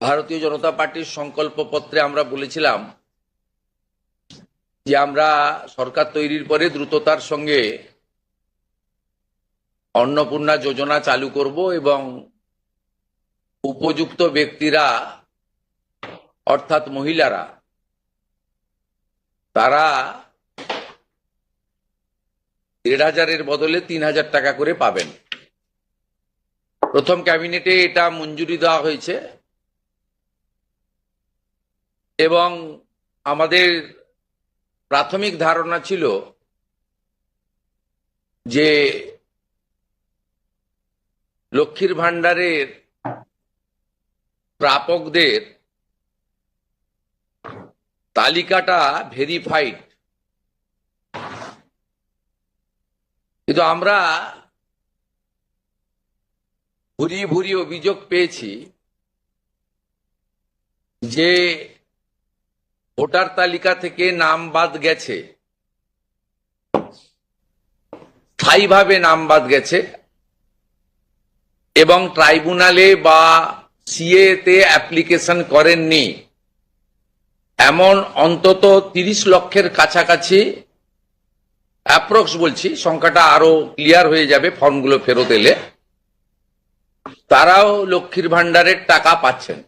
ভারতীয় জনতা পার্টির সংকল্পপত্রে আমরা বলেছিলাম যে আমরা সরকার তৈরির পরে দ্রুততার সঙ্গে অন্নপূর্ণা যোজনা চালু করব এবং উপযুক্ত ব্যক্তিরা অর্থাৎ মহিলারা তারা ১,৫০০-এর বদলে ৩,০০০ টাকা করে পাবেন। প্রথম ক্যাবিনেটে এটা মঞ্জুরি দেওয়া হয়েছে এবং আমাদের প্রাথমিক ধারণা ছিল যে লক্ষ্মীর ভান্ডারের প্রাপকদের তালিকাটা ভেরিফাইড, কিন্তু আমরা ভুরি ভুরি অভিযোগ পেয়েছি যে ভোটার তালিকা থেকে নাম বাদ গেছে, স্থায়ীভাবে নাম বাদ গেছে এবং ট্রাইব্যুনালে বা সিএ তে অ্যাপ্লিকেশন করেননি এমন অন্তত ৩০ লক্ষের কাছাকাছি, অ্যাপ্রক্স বলছি, সংখ্যাটা আরো ক্লিয়ার হয়ে যাবে ফর্মগুলো ফেরত এলে, তারাও লক্ষ্মীর ভান্ডারের টাকা পাচ্ছেন।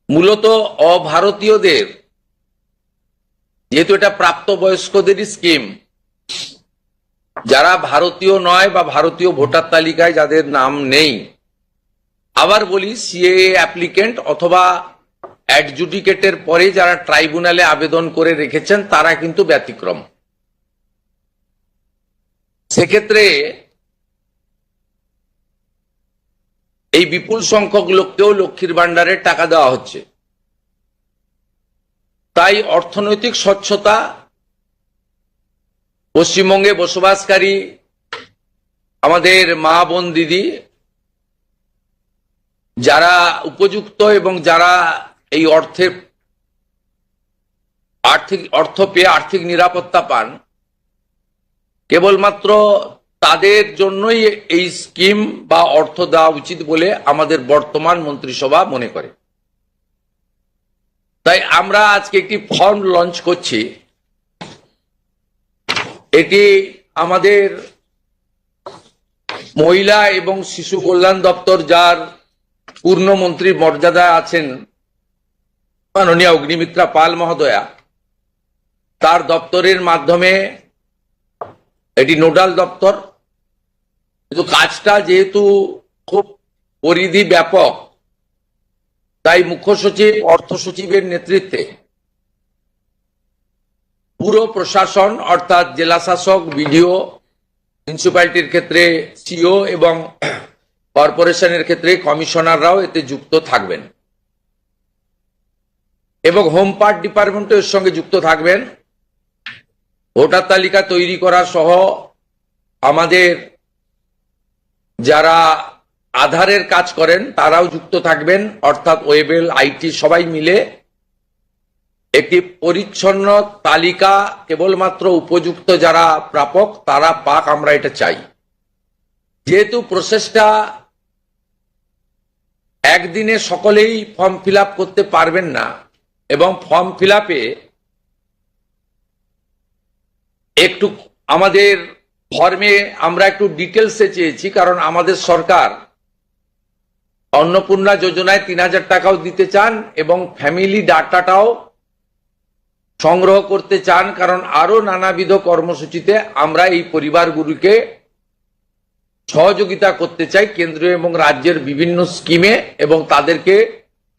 মূলত অভারতীয়দের, যেহেতু এটা প্রাপ্তবয়স্কদেরই স্কিম, যারা ভারতীয় নয় বা ভারতীয় ভোটার তালিকায় যাদের নাম নেই, আবার বলি সিএএ অ্যাপ্লিকেন্ট অথবা অ্যাডজুডিকেটের পরে যারা ট্রাইব্যুনালে আবেদন করে রেখেছেন তারা কিন্তু ব্যতিক্রম। সেক্ষেত্রে এই বিপুল সংখ্যক লোককেও লক্ষ্মীর ভান্ডারের টাকা দেওয়া হচ্ছে। তাই অর্থনৈতিক স্বচ্ছতা, পশ্চিমবঙ্গে বসবাসকারী আমাদের মা বোন দিদি যারা উপযুক্ত এবং যারা এই অর্থ পেয়ে আর্থিক নিরাপত্তা পান, কেবলমাত্র তাদের জন্যই এই স্কিম বা অর্থ দেওয়া উচিত বলে আমাদের বর্তমান মন্ত্রিসভা মনে করে। তাই আমরা আজকে একটি ফর্ম লঞ্চ করছি। এটি আমাদের মহিলা এবং শিশু কল্যাণ দপ্তর, যার পূর্ণ মন্ত্রীর মর্যাদায় আছেন মাননীয় অগ্নিমিত্রা পাল মহোদয়া, তার দপ্তরের মাধ্যমে, এটি নোডাল দপ্তর, কিন্তু কাজটা যেহেতু খুব পরিধি ব্যাপক, তাই মুখ্য সচিব, অর্থ সচিবের নেতৃত্বে পুরো প্রশাসন অর্থাৎ জেলা শাসক, বিডিও, মিউনিসিপ্যালিটির ক্ষেত্রে সিও এবং কর্পোরেশনের ক্ষেত্রে কমিশনাররাও এতে যুক্ত থাকবেন এবং হোম পার্ট ডিপার্টমেন্টও এর সঙ্গে যুক্ত থাকবেন। ভোটার তালিকা তৈরি করা সহ আমাদের যারা আধারের কাজ করেন তারাও যুক্ত থাকবেন, অর্থাৎ ওয়েবেল, আইটি সবাই মিলে একটি পরিচ্ছন্ন তালিকা কেবলমাত্র উপযুক্ত যারা প্রাপক তারা পাক, আমরা এটা চাই। যেহেতু প্রসেসটা একদিনে সকলেই ফর্ম ফিল আপ করতে পারবেন না এবং ফর্ম ফিল আপে একটু আমাদের ফর্মে আমরা একটু ডিটেলসে চেয়েছি, কারণ আমাদের সরকার অন্নপূর্ণা যোজনায় ৩,০০০ টাকাও দিতে চান এবং ফ্যামিলি ডাটাটাও সংগ্রহ করতে চান, কারণ আরো নানাবিধ কর্মসূচিতে আমরা এই পরিবারগুলিকে সহযোগিতা করতে চাই কেন্দ্রীয় এবং রাজ্যের বিভিন্ন স্কিমে এবং তাদেরকে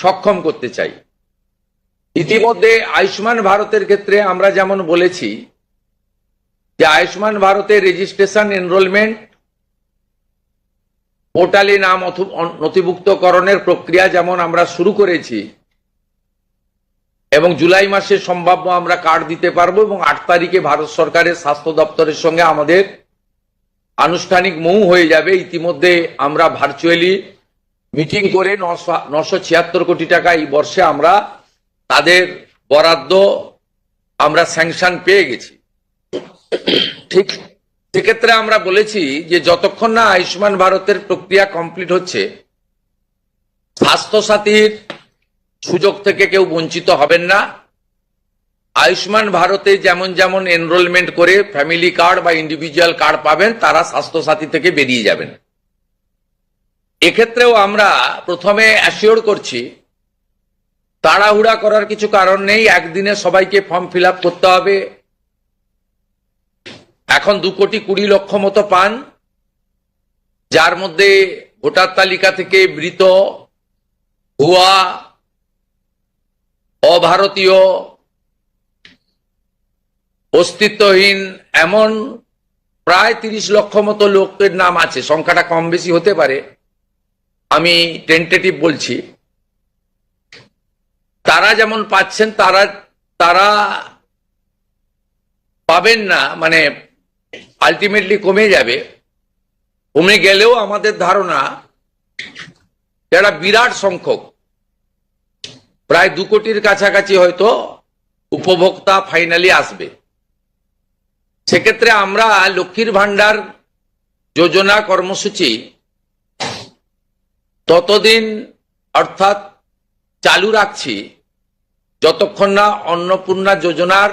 সক্ষম করতে চাই। ইতিমধ্যে আয়ুষ্মান ভারতের ক্ষেত্রে আমরা যেমন বলেছি যে আয়ুষ্মান ভারতের রেজিস্ট্রেশন, এনরোলমেন্ট, পোর্টালে নাম নথিভুক্তকরণের প্রক্রিয়া যেমন আমরা শুরু করেছি এবং জুলাই মাসে সম্ভাব্য আমরা কার্ড দিতে পারবো এবং ৮ তারিখে ভারত সরকারের স্বাস্থ্য দপ্তরের সঙ্গে আমাদের আনুষ্ঠানিক মৌ হয়ে যাবে। ইতিমধ্যে আমরা ভার্চুয়ালি মিটিং করে ৯৭৬ কোটি টাকা এই বর্ষে আমরা তাদের বরাদ্দ আমরা স্যাংশন পেয়ে গেছি। ঠিক সেক্ষেত্রে আমরা বলেছি যে যতক্ষণ না আয়ুষ্মান ভারতের প্রক্রিয়া কমপ্লিট হচ্ছে স্বাস্থ্যসাথীর সুযোগ থেকে কেউ বঞ্চিত হবেন না। আয়ুষ্মান ভারতে যেমন যেমন এনরোলমেন্ট করে ফ্যামিলি কার্ড বা ইন্ডিভিজুয়াল কার্ড পাবেন, তারা স্বাস্থ্যসাথী থেকে বেরিয়ে যাবেন। এক্ষেত্রেও আমরা প্রথমে অ্যাসিওর করছি, তাড়াহুড়া করার কিছু কারণ নেই। একদিনে সবাইকে ফর্ম ফিল আপ করতে হবে। এখন 2,20,00,000 মতো পান, যার মধ্যে ভোটার তালিকা থেকে মৃত, ভুয়া, অভারতীয়, অস্তিত্বহীন এমন প্রায় 30 লক্ষ মতো লোকের নাম আছে। সংখ্যাটা কম বেশি হতে পারে, আমি টেন্টেটিভ বলছি। তারা যেমন পাচ্ছেন, তারা পাবেন না, মানে আলটিমেটলি কমে যাবে। কমে গেলেও আমাদের ধারণা যারা বিরাট সংখ্যক, প্রায় 2 কোটির কাছাকাছি হয়তো উপভোক্তা ফাইনালি আসবে। সেক্ষেত্রে আমরা লক্ষ্মীর ভান্ডার যোজনা কর্মসূচি ততদিন অর্থাৎ চালু রাখছি যতক্ষণ না অন্নপূর্ণা যোজনার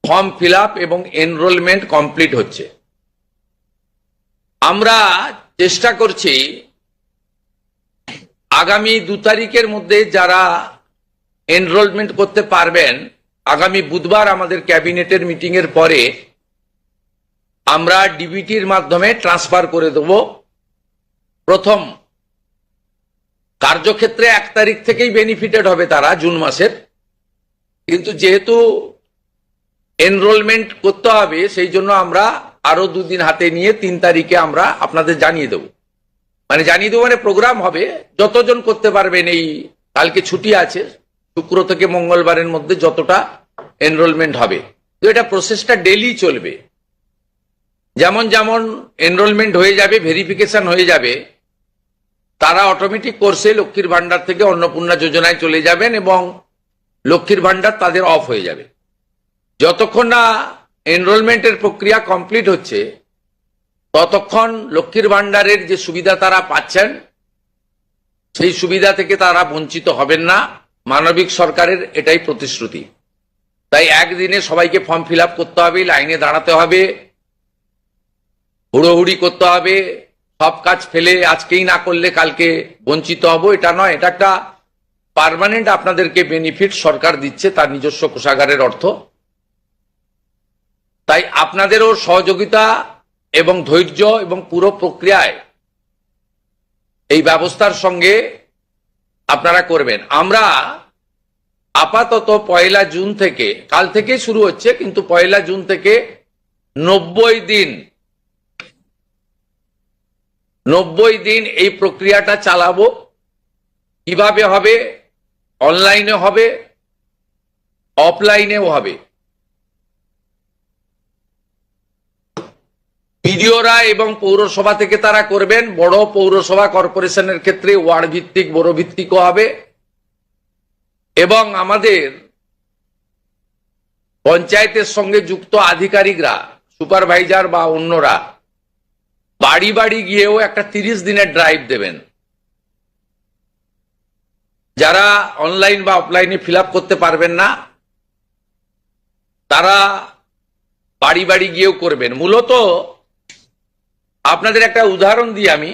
ফর্ম ফিল আপ এবং এনরোলমেন্ট কমপ্লিট হচ্ছে। আমরা চেষ্টা করছি আগামী 2 তারিখের মধ্যে যারা এনরোলমেন্ট করতে পারবেন, আগামী বুধবার আমাদের ক্যাবিনেটের মিটিং এর পরে আমরা ডিবিটির মাধ্যমে ট্রান্সফার করে দেব। প্রথম কার্যক্ষেত্রে 1 তারিখ থেকেই বেনিফিটেড হবে তারা, জুন মাসের। কিন্তু যেহেতু এনরোলমেন্ট করতে হবে, সেই জন্য আমরা আরো 2 দিন হাতে নিয়ে 3 তারিখে আমরা আপনাদের জানিয়ে দেব। মানে প্রোগ্রাম হবে, যতজন করতে পারবেন। এই কালকে ছুটি আছে, শুক্র থেকে মঙ্গলবারের মধ্যে যতটা এনরোলমেন্ট হবে। তো এটা প্রসেসটা ডেলি চলবে। যেমন যেমন এনরোলমেন্ট হয়ে যাবে, ভেরিফিকেশন হয়ে যাবে, তারা অটোমেটিক কোর্সে লক্ষ্মীর ভান্ডার থেকে অন্নপূর্ণা যোজনায় চলে যাবেন এবং লক্ষ্মীর ভান্ডার তাদের অফ হয়ে যাবে। যতক্ষণ না এনরোলমেন্টের প্রক্রিয়া কমপ্লিট হচ্ছে, ততক্ষণ লক্ষ্মীর ভান্ডারের যে সুবিধা তারা পাচ্ছেন, সেই সুবিধা থেকে তারা বঞ্চিত হবেন না। মানবিক সরকারের এটাই প্রতিশ্রুতি। তাই একদিনে সবাইকে ফর্ম ফিল আপ করতে হবে, লাইনে দাঁড়াতে হবে, হুড়োহুড়ি করতে হবে, সব কাজ ফেলে আজকেই না করলে কালকে বঞ্চিত হব, এটা নয়। এটা একটা পার্মানেন্ট আপনাদেরকে বেনিফিট সরকার দিচ্ছে তার নিজস্ব কোষাগারের অর্থ। তাই আপনাদেরও সহযোগিতা এবং ধৈর্য এবং পুরো প্রক্রিয়ায় এই ব্যবস্থার সঙ্গে আপনারা করবেন। আমরা আপাতত 1 জুন থেকে, কাল থেকে শুরু হচ্ছে, কিন্তু 1 জুন থেকে 90 দিন এই প্রক্রিয়াটা চালাবো। কিভাবে হবে? অনলাইনে হবে, অফলাইনেও হবে। বিডিওরা এবং পৌরসভা থেকে তারা করবেন। বড় পৌরসভা কর্পোরেশনের ক্ষেত্রে ওয়ার্ড ভিত্তিক, বড় ভিত্তিকও হবে। এবং আমাদের পঞ্চায়েতের সঙ্গে যুক্ত আধিকারিকরা, সুপারভাইজার বা অন্যরা বাড়ি বাড়ি গিয়েও একটা 30 দিনের ড্রাইভ দেবেন। যারা অনলাইন বা অফলাইনে ফিল আপ করতে পারবেন না, তারা বাড়ি বাড়ি গিয়েও করবেন। মূলত আপনাদের একটা উদাহরণ দিই আমি।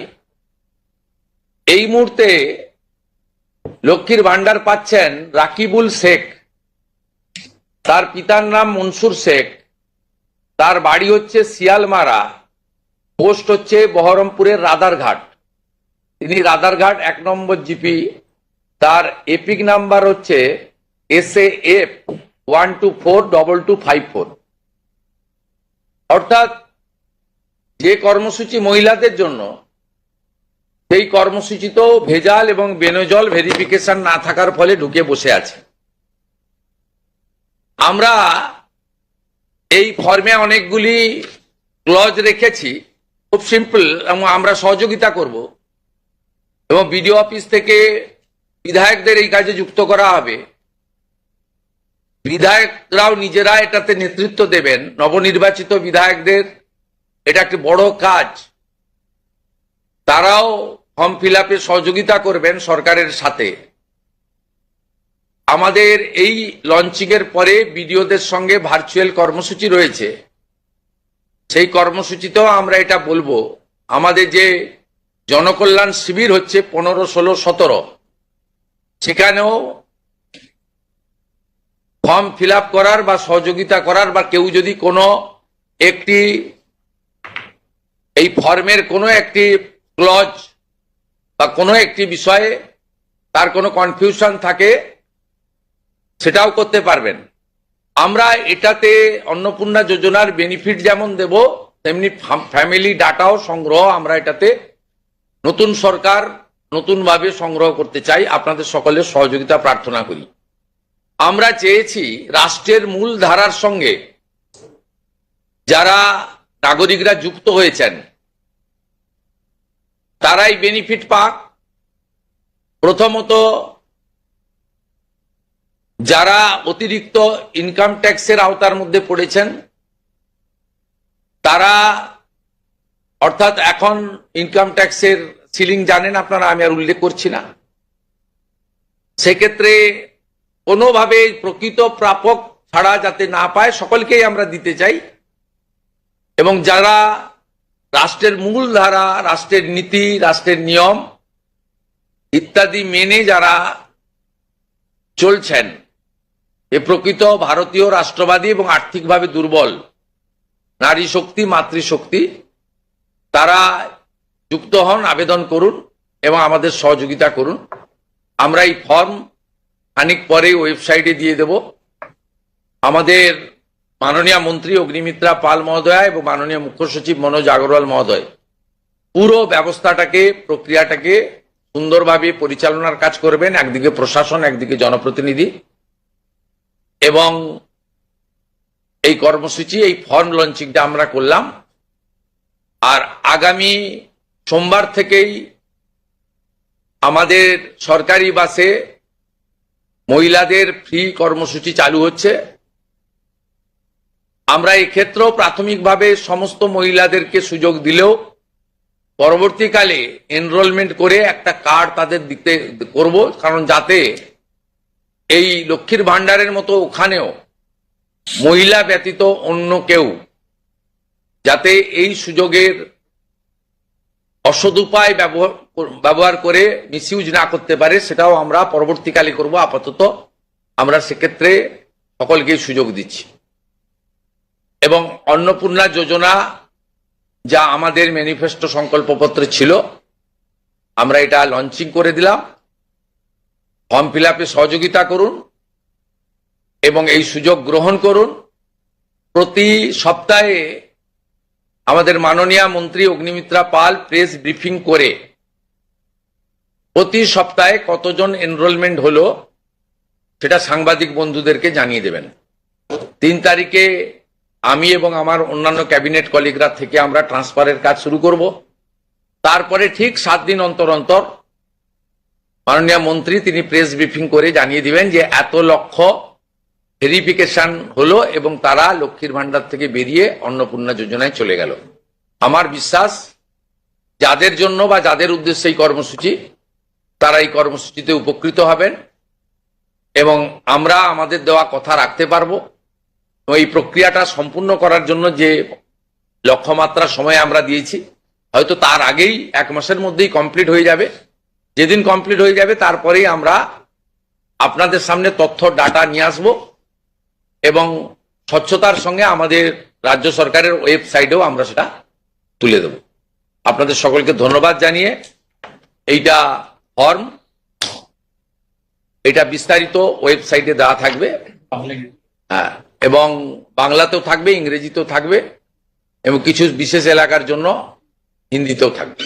এই মুহূর্তে লক্ষ্মীর ভান্ডার পাচ্ছেন রাকিবুল শেখ, তার পিতার নাম মনসুর শেখ, তার বাড়ি হচ্ছে শিয়ালমারা, পোস্ট হচ্ছে বহরমপুরের রাদারঘাট। তিনি রাদারঘাট 1 নম্বর জিপি, তার এপিক নাম্বার হচ্ছে SAF 1242254। অর্থাৎ যে কর্মসূচি মহিলাদের জন্য, সেই কর্মসূচিতেও ভেজাল এবং বেনজল ভেরিফিকেশন না থাকার ফলে ঢুকে বসে আছে। আমরা এই ফর্মে অনেকগুলি ক্লজ রেখেছি, খুব সিম্পল, এবং আমরা সহযোগিতা করব। এবং বিডিও অফিস থেকে বিধায়কদের এই কাজে যুক্ত করা হবে। বিধায়করাও নিজেরা এটাতে নেতৃত্ব দেবেন। নবনির্বাচিত বিধায়কদের এটা একটি বড় কাজ। তারাও ফর্ম ফিল আপে সহযোগিতা করবেন সরকারের সাথে। আমাদের এই লঞ্চিং এর পরে বিডিওদের সঙ্গে ভার্চুয়াল কর্মসূচি রয়েছে, সেই কর্মসূচিতেও আমরা এটা বলবো। আমাদের যে জনকল্যাণ শিবির হচ্ছে 15, 16, 17, সেখানেও ফর্ম ফিল আপ করার বা সহযোগিতা করার বা কেউ যদি কোনো একটি এই ফর্মের কোনো একটি ক্লজ বা কোনো একটি বিষয়ে তার কোনো কনফিউশন থাকে, সেটাও করতে পারবেন। আমরা এটাতে অন্নপূর্ণা যোজনার বেনিফিট যেমন দেব, তেমনি ফ্যামিলি ডাটাও সংগ্রহ আমরা এটাতে নতুন সরকার নতুনভাবে সংগ্রহ করতে চাই। আপনাদের সকলের সহযোগিতা প্রার্থনা করি। আমরা চেয়েছি রাষ্ট্রের মূল ধারার সঙ্গে যারা নাগরিকরা যুক্ত হয়েছেন তারাই বেনিফিট পাক। প্রথমত, যারা অতিরিক্ত ইনকাম ট্যাক্সের আওতার মধ্যে পড়েছেন তারা, অর্থাৎ এখন ইনকাম ট্যাক্সের সিলিং জানেন আপনারা, আমি আর উল্লেখ করছি না। সেক্ষেত্রে কোনোভাবে প্রকৃত প্রাপক ছাড়া যাতে না পায়, সকলকেই আমরা দিতে চাই। এবং যারা রাষ্ট্রের মূল ধারা, রাষ্ট্রের নীতি, রাষ্ট্রের নিয়ম ইত্যাদি মেনে যারা চলছেন, এ প্রকৃত ভারতীয় রাষ্ট্রবাদী এবং আর্থিকভাবে দুর্বল নারী শক্তি, মাতৃশক্তি, তারা যুক্ত হন, আবেদন করুন এবং আমাদের সহযোগিতা করুন। আমরা এই ফর্ম খানিক পরে ওয়েবসাইটে দিয়ে দেব। আমাদের মাননীয় মন্ত্রী অগ্নিমিত্রা পাল মহোদয়া এবং মাননীয় মুখ্য সচিব মনোজ আগরওয়াল মহোদয় পুরো ব্যবস্থাটাকে, প্রক্রিয়াটাকে সুন্দরভাবে পরিচালনার কাজ করবেন। একদিকে প্রশাসন, একদিকে জনপ্রতিনিধি। এবং এই কর্মসূচি, এই ফর্ম লঞ্চিংটা আমরা করলাম। আর আগামী সোমবার থেকেই আমাদের সরকারি বাসে মহিলাদের ফ্রি কর্মসূচি চালু হচ্ছে। আমরা এই ক্ষেত্রেও প্রাথমিকভাবে সমস্ত মহিলাদেরকে সুযোগ দিলেও পরবর্তীকালে এনরোলমেন্ট করে একটা কার্ড তাদের দিতে করব, কারণ যাতে এই লক্ষ্মীর ভান্ডারের মতো ওখানেও মহিলা ব্যতীত অন্য কেউ যাতে এই সুযোগের অসদুপায় ব্যবহার করে মিসইউজ না করতে পারে, সেটাও আমরা পরবর্তীকালে করব। আপাতত আমরা সেক্ষেত্রে সকলকে সুযোগ দিচ্ছি। এবং অন্নপূর্ণা যোজনা যা আমাদের ম্যানিফেস্টো সংকল্পপত্রে ছিল, আমরা এটা লঞ্চিং করে দিলাম। ফর্ম ফিল আপে সহযোগিতা করুন এবং এই সুযোগ গ্রহণ করুন। প্রতি সপ্তাহে আমাদের মাননীয় মন্ত্রী অগ্নিমিত্রা পাল প্রেস ব্রিফিং করে প্রতি সপ্তাহে কতজন এনরোলমেন্ট হলো সেটা সাংবাদিক বন্ধুদেরকে জানিয়ে দেবেন। 3 তারিখে আমি এবং আমার অন্যান্য ক্যাবিনেট কলিগরা থেকে আমরা ট্রান্সফারের কাজ শুরু করব। তারপরে ঠিক 7 দিন অন্তর অন্তর মাননীয় মন্ত্রী তিনি প্রেস ব্রিফিং করে জানিয়ে দিবেন যে এত লক্ষ ভেরিফিকেশন হলো এবং তারা লক্ষ্মীর ভান্ডার থেকে বেরিয়ে অন্নপূর্ণা যোজনায় চলে গেল। আমার বিশ্বাস যাদের জন্য বা যাদের উদ্দেশ্যে এই কর্মসূচি, তারা এই কর্মসূচিতে উপকৃত হবেন এবং আমরা আমাদের দেওয়া কথা রাখতে পারবো। এই প্রক্রিয়াটা সম্পূর্ণ করার জন্য যে লক্ষ্যমাত্রা সময় আমরা দিয়েছি, হয়তো তার আগেই 1 মাসের মধ্যেই কমপ্লিট হয়ে যাবে। যেদিন কমপ্লিট হয়ে যাবে তারপরেই আমরা আপনাদের সামনে তথ্য ডাটা নিয়ে আসব এবং স্বচ্ছতার সঙ্গে আমাদের রাজ্য সরকারের ওয়েবসাইটেও আমরা সেটা তুলে দেব। আপনাদের সকলকে ধন্যবাদ জানিয়ে এইটা ফর্ম, এটা বিস্তারিত ওয়েবসাইটে দেওয়া থাকবে। হ্যাঁ, এবং বাংলাতেও থাকবে, ইংরেজিতেও থাকবে এবং কিছু বিশেষ এলাকার জন্য হিন্দিতেও থাকবে।